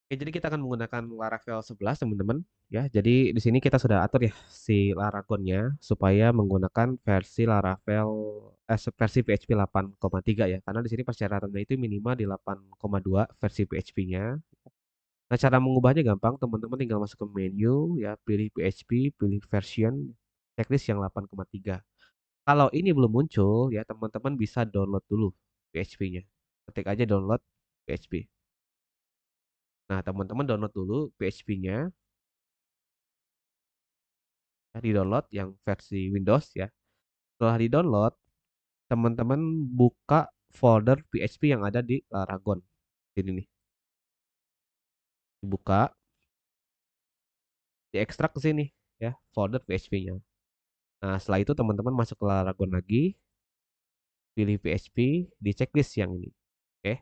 Oke, jadi kita akan menggunakan Laravel 11 teman-teman, ya. Jadi di sini kita sudah atur ya si Laragonnya supaya menggunakan versi Laravel versi PHP 8,3 ya, karena di sini persyaratannya itu minimal di 8,2 versi PHP-nya. Nah, cara mengubahnya gampang, teman-teman tinggal masuk ke menu ya, pilih PHP, pilih version, checklist yang 8,3. Kalau ini belum muncul ya, teman-teman bisa download dulu PHP-nya. Ketik aja download PHP. Nah, teman-teman download dulu PHP-nya, ya, di-download yang versi Windows ya. Setelah di-download, teman-teman buka folder PHP yang ada di Laragon. Ini nih, dibuka, diekstrak ke sini ya, folder PHP-nya. Nah, setelah itu teman-teman masuk ke Laragon lagi, pilih PHP di checklist yang ini. Oke.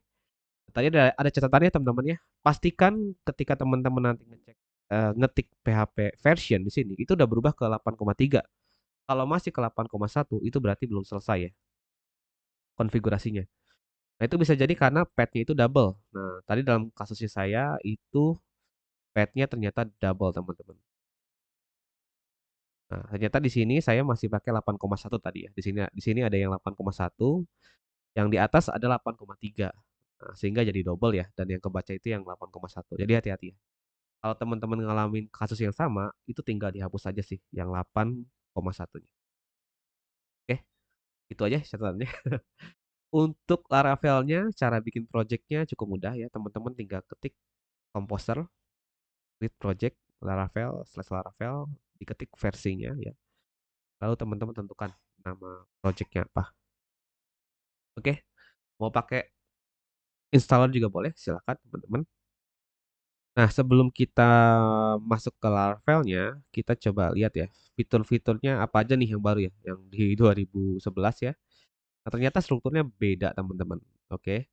Tadi ada catatannya teman-teman ya. Pastikan ketika teman-teman nanti ngetik PHP version di sini itu udah berubah ke 8,3. Kalau masih ke 8,1 itu berarti belum selesai ya konfigurasinya. Nah, itu bisa jadi karena pad-nya itu double. Nah, tadi dalam kasusnya saya itu pad-nya ternyata double, teman-teman. Nah, ternyata di sini saya masih pakai 8,1 tadi ya. Di sini ada yang 8,1, yang di atas ada 8,3. Nah, sehingga jadi double ya dan yang kebaca itu yang 8,1. Jadi hati-hati ya. Kalau teman-teman ngalamin kasus yang sama, itu tinggal dihapus aja sih yang 8,1-nya. Oke, itu aja catatannya. Untuk Laravelnya, cara bikin project-nya cukup mudah ya. Teman-teman tinggal ketik Composer, create project, Laravel, diketik versinya ya. Lalu teman-teman tentukan nama project-nya apa. Oke, mau pakai installer juga boleh, silakan teman-teman. Nah, sebelum kita masuk ke Laravelnya, kita coba lihat ya, fitur-fiturnya apa aja nih yang baru ya, yang di 2011 ya. Nah, ternyata strukturnya beda, teman-teman. Oke.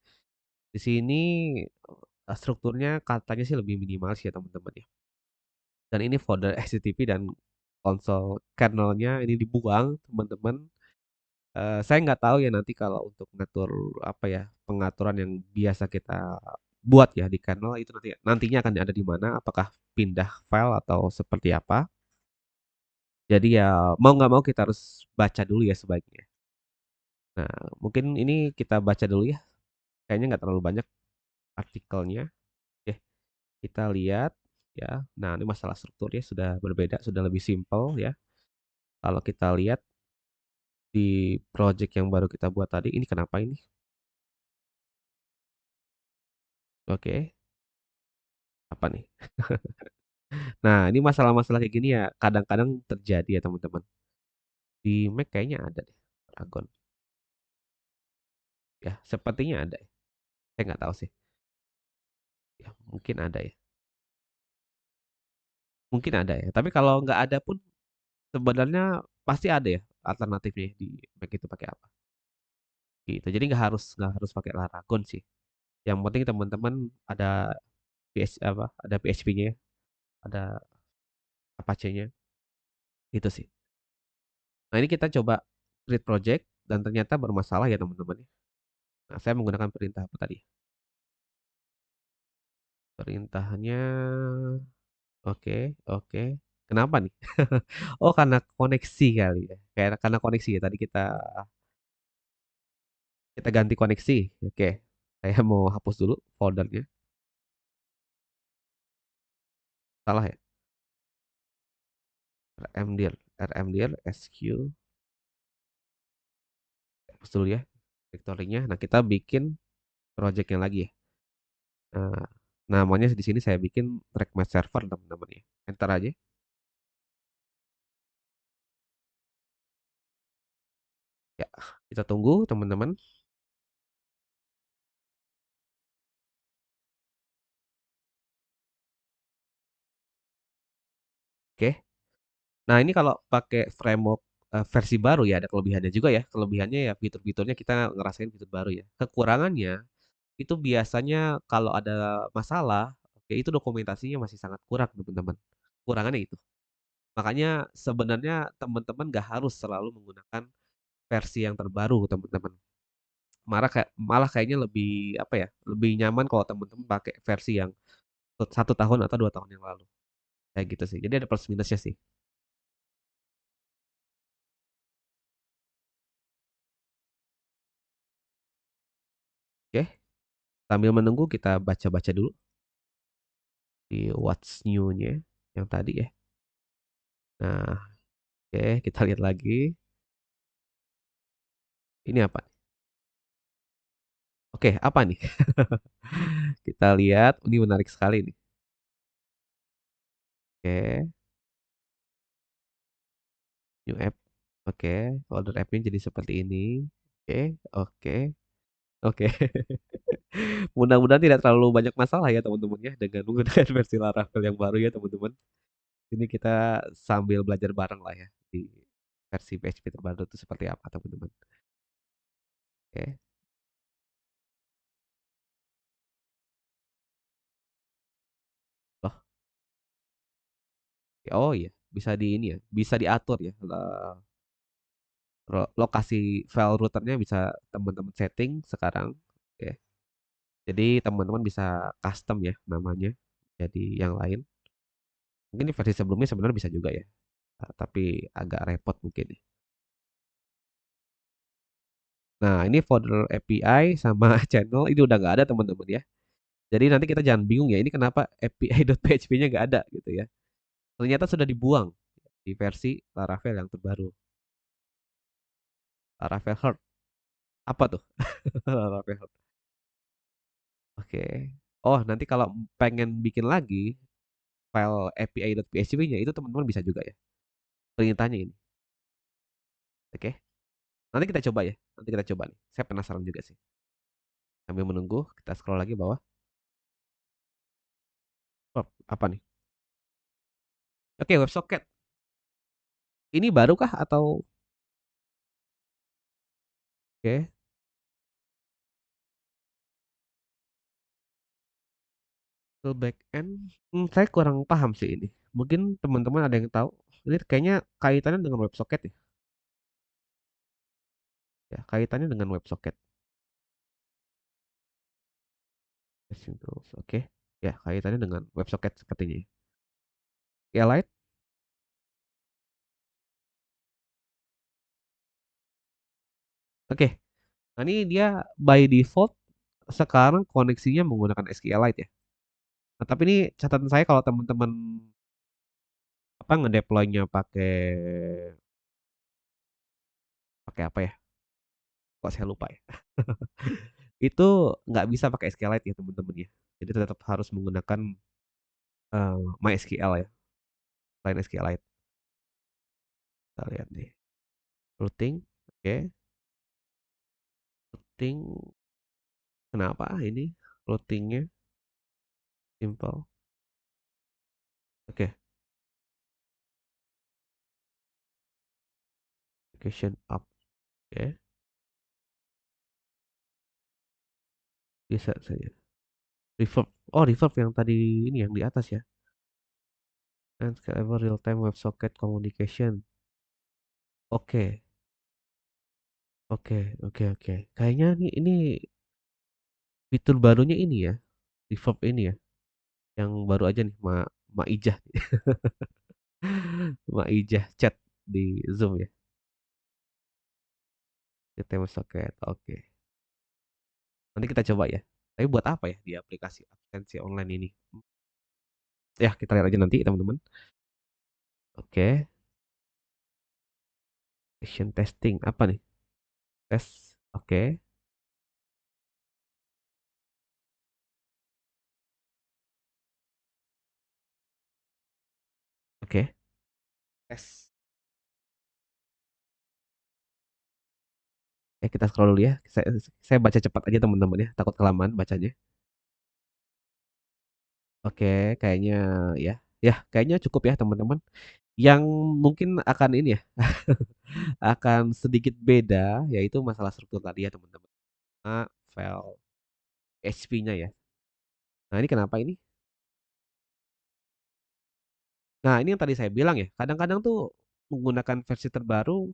Di sini strukturnya katanya sih lebih minimalis ya, teman-teman ya. Dan ini folder HTTP dan konsol kernelnya ini dibuang, teman-teman. Saya nggak tahu ya nanti kalau untuk ngatur apa ya, pengaturan yang biasa kita buat ya di kernel itu nantinya akan ada di mana, apakah pindah file atau seperti apa. Jadi ya mau nggak mau kita harus baca dulu ya sebaiknya. Nah, mungkin ini kita baca dulu ya, kayaknya nggak terlalu banyak artikelnya. Oke, kita lihat ya. Nah, ini masalah strukturnya sudah berbeda, sudah lebih simpel ya. Kalau kita lihat di project yang baru kita buat tadi, ini kenapa ini? Oke, apa nih? Nah, ini masalah-masalah kayak gini ya kadang-kadang terjadi ya teman-teman. Di Mac kayaknya ada deh Dragon. Ya, sepertinya ada ya. Saya nggak tahu sih. Ya, mungkin ada ya. Mungkin ada ya. Tapi kalau nggak ada pun sebenarnya pasti ada ya alternatifnya di Mac itu pakai apa. Gitu. Jadi nggak harus pakai Laragon sih. Yang penting teman-teman ada ada PHP-nya ya, ada Apache-nya. Itu sih. Nah, ini kita coba create project dan ternyata bermasalah ya teman-teman ya. Nah, saya menggunakan perintah apa tadi? Perintahnya oke, oke. Kenapa nih? Oh, karena koneksi kali ya. Kayak karena koneksi ya. Tadi kita kita ganti koneksi. Oke. Saya mau hapus dulu foldernya. Salah ya. rmdir, rmdir sq. Hapus dulu ya direktorinya. Nah, kita bikin projectnya lagi ya. Nah, namanya di sini saya bikin track my server teman-teman ya. Enter aja. Ya, kita tunggu teman-teman. Oke. Nah, ini kalau pakai framework versi baru ya ada kelebihannya juga ya. Kelebihannya ya fitur-fiturnya kita ngerasain fitur baru ya. Kekurangannya itu biasanya kalau ada masalah, oke, itu dokumentasinya masih sangat kurang, teman-teman. Kurangannya itu. Makanya sebenarnya teman-teman nggak harus selalu menggunakan versi yang terbaru, teman-teman. Malah kayaknya lebih apa ya, lebih nyaman kalau teman-teman pakai versi yang 1 tahun atau 2 tahun yang lalu, kayak gitu sih. Jadi ada plus minusnya sih. Oke, sambil menunggu kita baca-baca dulu di what's new-nya yang tadi ya. Nah, oke kita lihat lagi, ini apa? Oke, apa nih? Kita lihat, ini menarik sekali nih. Oke, new app. Oke, folder app-nya jadi seperti ini. Oke, oke, oke. Mudah-mudahan tidak terlalu banyak masalah ya teman-teman ya dengan menggunakan versi Laravel yang baru ya teman-teman. Ini kita sambil belajar bareng lah ya di versi PHP terbaru itu seperti apa teman-teman. Oke. Loh, oh iya, bisa di ini ya, bisa diatur ya. Lokasi file routernya bisa teman-teman setting sekarang. Oke. Jadi teman-teman bisa custom ya namanya. Jadi yang lain. Mungkin di versi sebelumnya sebenarnya bisa juga ya. Tapi agak repot mungkin ya. Nah, ini folder API sama channel ini udah nggak ada teman-teman ya. Jadi nanti kita jangan bingung ya, ini kenapa API.php-nya nggak ada gitu ya. Ternyata sudah dibuang di versi Laravel yang terbaru. Laravel Heart. Apa tuh? Laravel Heart. Oke. Oh, nanti kalau pengen bikin lagi file API.php-nya itu teman-teman bisa juga ya. Perintahnya ini. Oke. Nanti kita coba ya. Nanti kita coba nih. Saya penasaran juga sih. Sambil menunggu, kita scroll lagi bawah. Oh, apa nih? Oke, WebSocket. Ini baru kah atau oke, ke back end? Saya kurang paham sih ini. Mungkin teman-teman ada yang tahu. Ini kayaknya kaitannya dengan WebSocket ya. Ya, kaitannya dengan WebSocket. Testing tools. Oke. Ya, kaitannya dengan WebSocket sepertinya. Ya, Lite. Oke. Nah, ini dia by default sekarang koneksinya menggunakan SQLite ya. Nah, tapi ini catatan saya kalau teman-teman apa ngedeploynya pakai pakai apa ya? Kok saya lupa ya. Itu nggak bisa pakai SQLite ya teman-teman ya. Jadi tetap harus menggunakan MySQL ya, selain SQLite. Kita lihat nih. Routing, oke. Routing, kenapa ini routingnya simple? Oke, application up, oke. Bisa saja. Reverb, oh reverb yang tadi ini yang di atas ya. And scalable real-time WebSocket communication. Oke, oke, oke, oke. Kayaknya ini fitur barunya ini ya, reverb ini ya, yang baru aja nih, Ma Ijah, Ma Ijah chat di Zoom ya, real-time WebSocket. Oke, nanti kita coba ya. Tapi buat apa ya di aplikasi absensi online ini? Ya, kita lihat aja nanti teman-teman. Oke, action testing apa nih? Tes. Oke, oke. Tes. Kita scroll dulu ya. Saya baca cepat aja teman-teman ya, takut kelamaan bacanya. Oke, kayaknya ya. Ya, kayaknya cukup ya teman-teman. Yang mungkin akan ini ya, akan sedikit beda yaitu masalah struktur tadi ya teman-teman. File HP-nya ya. Nah, ini kenapa ini? Nah, ini yang tadi saya bilang ya. Kadang-kadang tuh menggunakan versi terbaru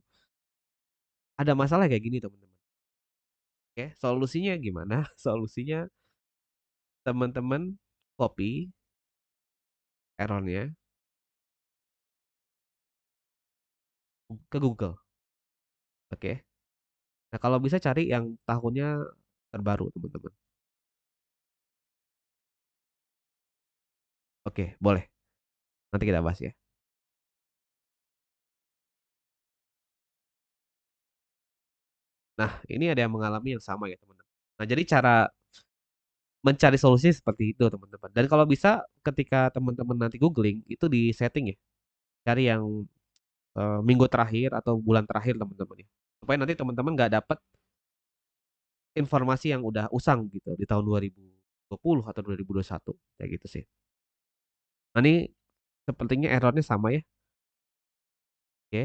ada masalah kayak gini teman-teman. Oke, solusinya gimana? Solusinya teman-teman copy. errornya ke Google, oke. Nah, kalau bisa cari yang tahunnya terbaru, teman-teman. Oke, boleh. Nanti kita bahas ya. Nah, ini ada yang mengalami yang sama ya, teman-teman. Nah, jadi cara mencari solusi seperti itu, teman-teman. Dan kalau bisa ketika teman-teman nanti googling, itu di setting ya. Cari yang minggu terakhir atau bulan terakhir, teman-teman ya. Supaya nanti teman-teman nggak dapat informasi yang udah usang gitu di tahun 2020 atau 2021. Kayak gitu sih. Nah, ini sepertinya errornya sama ya. Oke.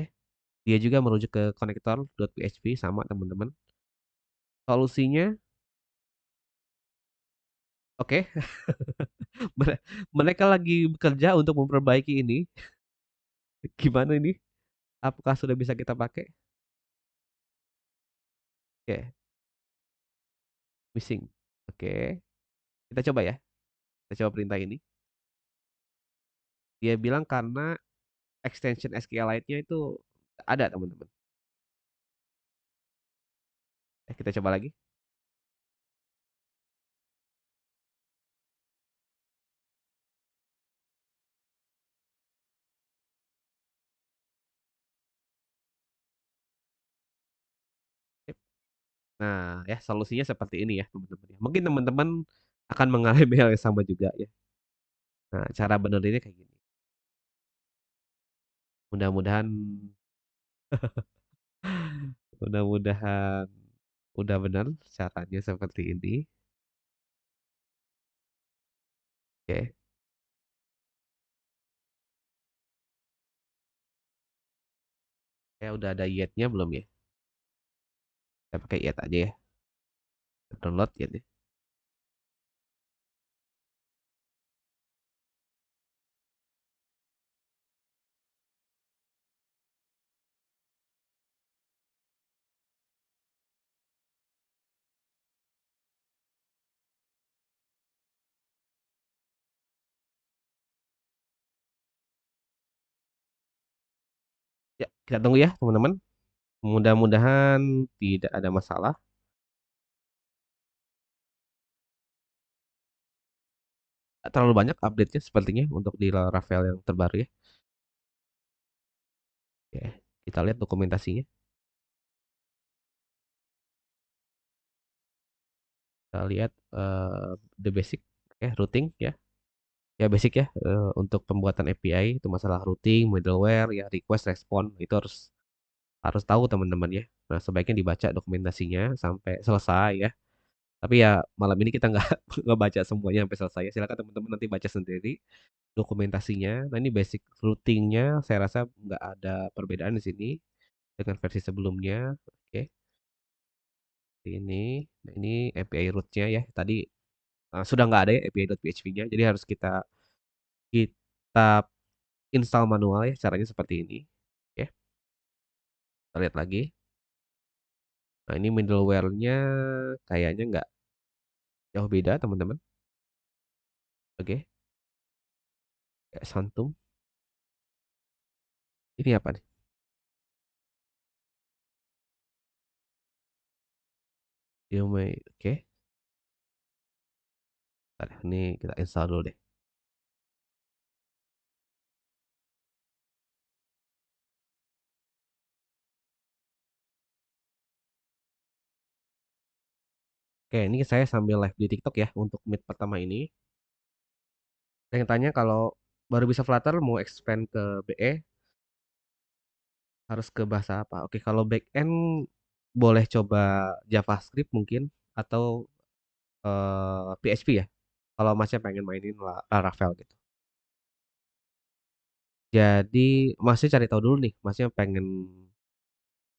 Dia juga merujuk ke connector.php sama, teman-teman. Solusinya, oke. Mereka lagi bekerja untuk memperbaiki ini. Gimana ini? Apakah sudah bisa kita pakai? Oke, missing. Oke, kita coba ya. Kita coba perintah ini. Dia bilang karena extension SQLite-nya itu ada, teman-teman. Kita coba lagi. Sip. Nah, ya solusinya seperti ini ya, teman-teman. Mungkin teman-teman akan mengalami hal yang sama juga ya. Nah, cara benerinnya kayak gini. Mudah-mudahan, mudah-mudahan udah benar caranya seperti ini. Oke, ya udah ada yet-nya belum ya? Kita pakai yet aja ya. Download yet ya. Ya, kita tunggu ya, teman-teman. Mudah-mudahan tidak ada masalah. Terlalu banyak update-nya sepertinya untuk di Laravel yang terbaru ya. Oke, kita lihat dokumentasinya. Kita lihat the basic ya, routing ya. Ya basic ya untuk pembuatan API itu masalah routing, middleware ya, request, respon itu harus harus tahu, teman-teman ya. Nah, sebaiknya dibaca dokumentasinya sampai selesai ya. Tapi ya malam ini kita nggak nggak baca semuanya sampai selesai ya. Silakan teman-teman nanti baca sendiri dokumentasinya. Nah, ini basic routingnya saya rasa nggak ada perbedaan di sini dengan versi sebelumnya. Oke, ini, nah ini API root-nya ya. Tadi sudah nggak ada ya API.php-nya, jadi harus kita kita install manual ya. Caranya seperti ini. Oke, kita lihat lagi. Nah, ini middleware-nya kayaknya nggak jauh beda, teman-teman. Oke, kayak Santum. Ini apa nih? Oke. Bentar, ini kita install dulu deh. Oke, ini saya sambil live di TikTok ya untuk meet pertama ini. Ada yang tanya kalau baru bisa Flutter mau expand ke BE harus ke bahasa apa? Oke, kalau backend boleh coba JavaScript mungkin atau PHP ya. Kalau masnya pengen mainin Laravel gitu. Jadi masnya cari tahu dulu nih, masnya pengen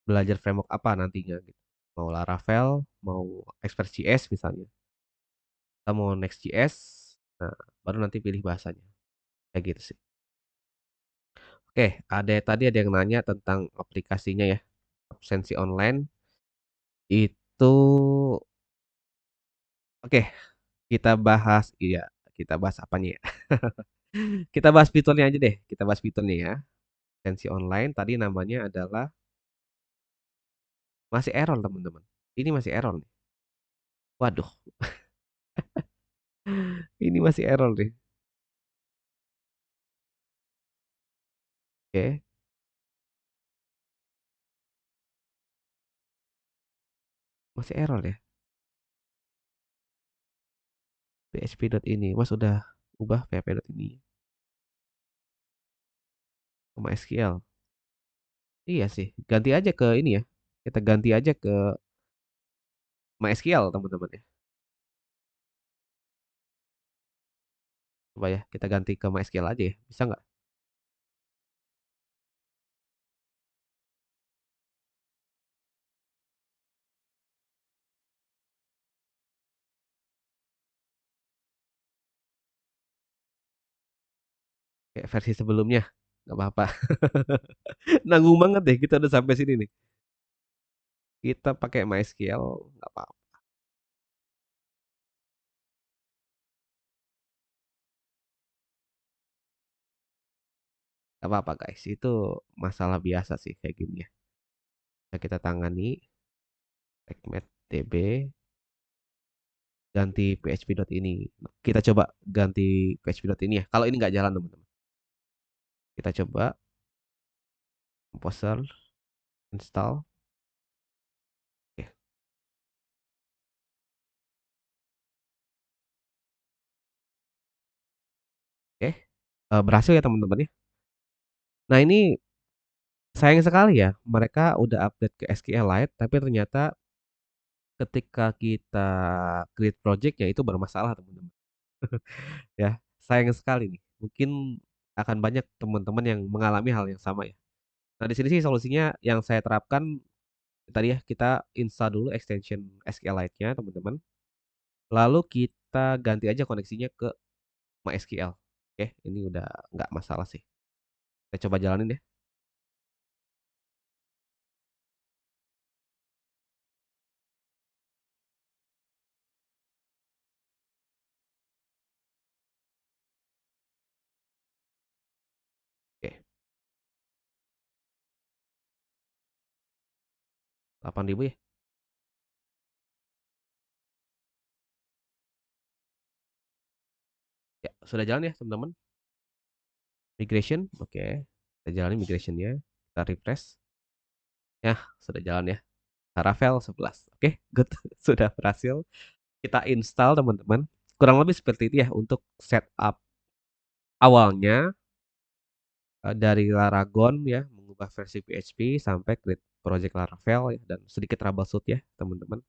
belajar framework apa nantinya gitu. Mau Laravel, mau Express.js misalnya, atau mau Next.js. Nah, baru nanti pilih bahasanya. Kayak gitu sih. Oke, tadi ada yang nanya tentang aplikasinya ya. Absensi online itu oke, kita bahas, iya, kita bahas apanya ya? Kita bahas fiturnya aja deh. Kita bahas fiturnya ya. Ekstensi online tadi namanya adalah masih error teman-teman. Ini masih error nih. Waduh, ini masih error nih. Oke, masih error ya. PHP.ini. Mas udah ubah PHP.ini ke MySQL. Iya sih, ganti aja ke ini ya. Kita ganti aja ke MySQL teman-teman ya. Coba ya, kita ganti ke MySQL aja ya. Bisa nggak? Kayak versi sebelumnya. Nggak apa-apa. Nanggung banget deh, kita udah sampai sini nih. Kita pakai MySQL, nggak apa-apa. Nggak apa-apa guys, itu masalah biasa sih kayak gini ya. Nah, kita tangani, segment DB, ganti php.ini. Kita coba ganti php.ini ya. Kalau ini nggak jalan teman-teman. Kita coba composer, install. Oke, oke. Berhasil ya teman-teman ya. Nah ini sayang sekali ya, mereka udah update ke SQLite, tapi ternyata ketika kita create project ya itu bermasalah teman-teman. Ya, sayang sekali nih. Mungkin akan banyak teman-teman yang mengalami hal yang sama ya. Nah, di sini sih solusinya yang saya terapkan tadi ya, kita install dulu extension SQLite-nya teman-teman. Lalu kita ganti aja koneksinya ke MySQL. Oke, ini udah nggak masalah sih. Kita coba jalanin ya. Oke, 8.000 ya. Ya, sudah jalan ya teman-teman. Migration, oke. Kita jalanin migrationnya. Kita refresh. Ya, sudah jalan ya. Laravel 11. Oke, good. Sudah berhasil. Kita install teman-teman. Kurang lebih seperti itu ya untuk setup awalnya dari Laragon ya, mengubah versi PHP sampai create project Laravel ya, dan sedikit troubleshoot ya teman-teman.